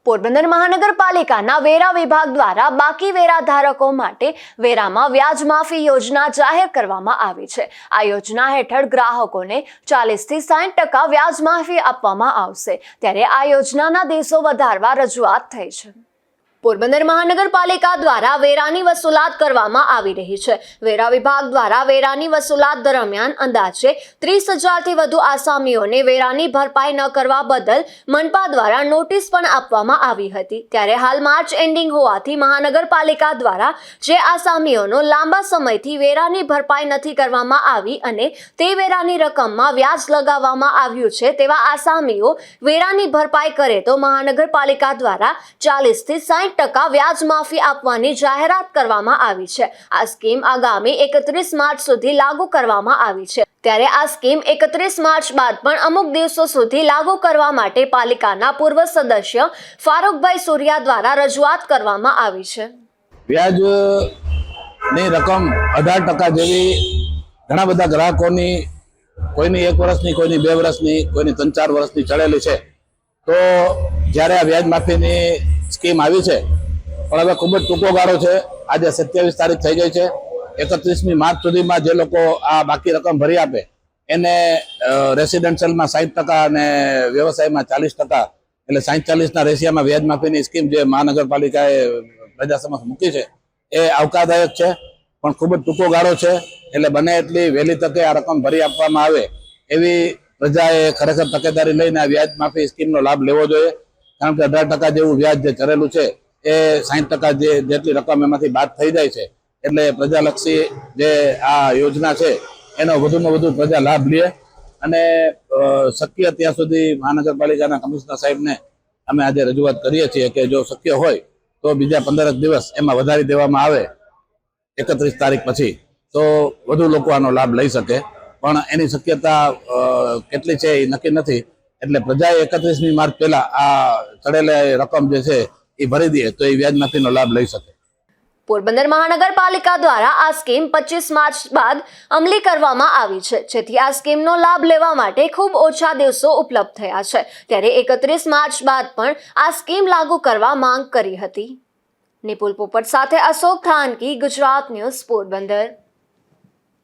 પોરબંદર મહાનગરપાલિકાના વેરા વિભાગ દ્વારા બાકી વેરા ધારકો માટે વેરામાં વ્યાજ માફી યોજના જાહેર કરવામાં આવી છે। આ યોજના હેઠળ ગ્રાહકોને 40 થી 60% વ્યાજ માફી આપવામાં આવશે, ત્યારે આ યોજનાના દિવસો વધારવા રજૂઆત થઈ છે। પોરબંદર મહાનગરપાલિકા દ્વારા વેરાની વસૂલાત કરવામાં આવી રહી છે। વેરા વિભાગ દ્વારા વેરાની વસૂલાત દરમિયાન અંદાજે 30,000 થી વધુ આસામીઓને વેરાની ભરપાઈ ન કરવા બદલ મનપા દ્વારા નોટિસ પણ આપવામાં આવી હતી। ત્યારે હાલ માર્ચ એન્ડિંગ હોવાથી મહાનગરપાલિકા દ્વારા જે આસામીઓનો લાંબા સમયથી વેરાની ભરપાઈ નથી કરવામાં આવી અને તે વેરાની રકમમાં વ્યાજ લગાવવામાં આવ્યું છે, તેવા આસામીઓ વેરાની ભરપાઈ કરે તો મહાનગરપાલિકા દ્વારા 40 થી 60% વ્યાજ માફી આપવાની જાહેરાત કરવામાં આવી છે। આ સ્કીમ આગામી 31 માર્ચ સુધી લાગુ કરવામાં આવી છે। ત્યારે આ સ્કીમ 31 માર્ચ બાદ પણ અમુક દિવસો સુધી લાગુ કરવા માટે પાલિકાના પૂર્વ સદસ્ય ફારૂકભાઈ સુરિયા દ્વારા રજૂઆત કરવામાં આવી છે। વ્યાજની રકમ 18% જેવી ઘણા બધા ગ્રાહકોની કોઈની 1 વર્ષની, કોઈની 2 વર્ષની, કોઈની 3-4 વર્ષની ચડેલી છે। તો જ્યારે આ વ્યાજ માફીની સ્કીમ આવી છે પણ હવે ખૂબ જ ટૂંકો ગાળો છે। આજે 27 તારીખ થઈ ગઈ છે। 31મી માર્ચ સુધીમાં જે લોકો આ બાકી રકમ ભરી આપે એને રેસિડેન્શિયલમાં 60% અને વ્યવસાયમાં 40%, એટલે 60-40ના રેશિયામાં વ્યાજ માફીની સ્કીમ જે મહાનગરપાલિકાએ પ્રજા સમક્ષ મૂકી છે એ આવકારદાયક છે, પણ ખૂબ જ ટૂંકો ગાળો છે। એટલે બને એટલી વહેલી તકે આ રકમ ભરી આપવામાં આવે એવી પ્રજાએ ખરેખર તકેદારી લઈને આ વ્યાજ માફી સ્કીમનો લાભ લેવો જોઈએ। કારણ કે 18% જેવું વ્યાજ જે ચરેલું છે એ 60% જેટલી રકમ એમાંથી બાદ થઈ જાય છે। એટલે પ્રજાલક્ષી જે આ યોજના છે એનો વધુમાં વધુ પ્રજા લાભ લે અને શક્ય ત્યાં સુધી મહાનગરપાલિકાના કમિશનર સાહેબને અમે આજે રજૂઆત કરીએ છીએ કે જો શક્ય હોય તો બીજા 15 દિવસ એમાં વધારી દેવામાં આવે 31 તારીખ પછી, તો વધુ લોકો આનો લાભ લઈ શકે। પણ એની શક્યતા કેટલી છે એ નક્કી નથી। એટલે પ્રજાએ 31મી માર્ચ પહેલા આ ચડેલી રકમ જે છે એ ભરી દે તો એ વ્યાજ માફીનો લાભ લઈ શકે। પોરબંદર મહાનગરપાલિકા દ્વારા આ સ્કીમ 25 માર્ચ બાદ અમલી કરવામાં આવી છે, જેથી આ સ્કીમનો લાભ લેવા માટે ખૂબ ઓછા દિવસો ઉપલબ્ધ થયા છે। ત્યારે 31 માર્ચ બાદ પણ આ સ્કીમ લાગુ કરવા માંગ કરી હતી। નિપુલ પોપટ સાથે અશોક થાનકી, ગુજરાત ન્યૂઝ, પોરબંદર।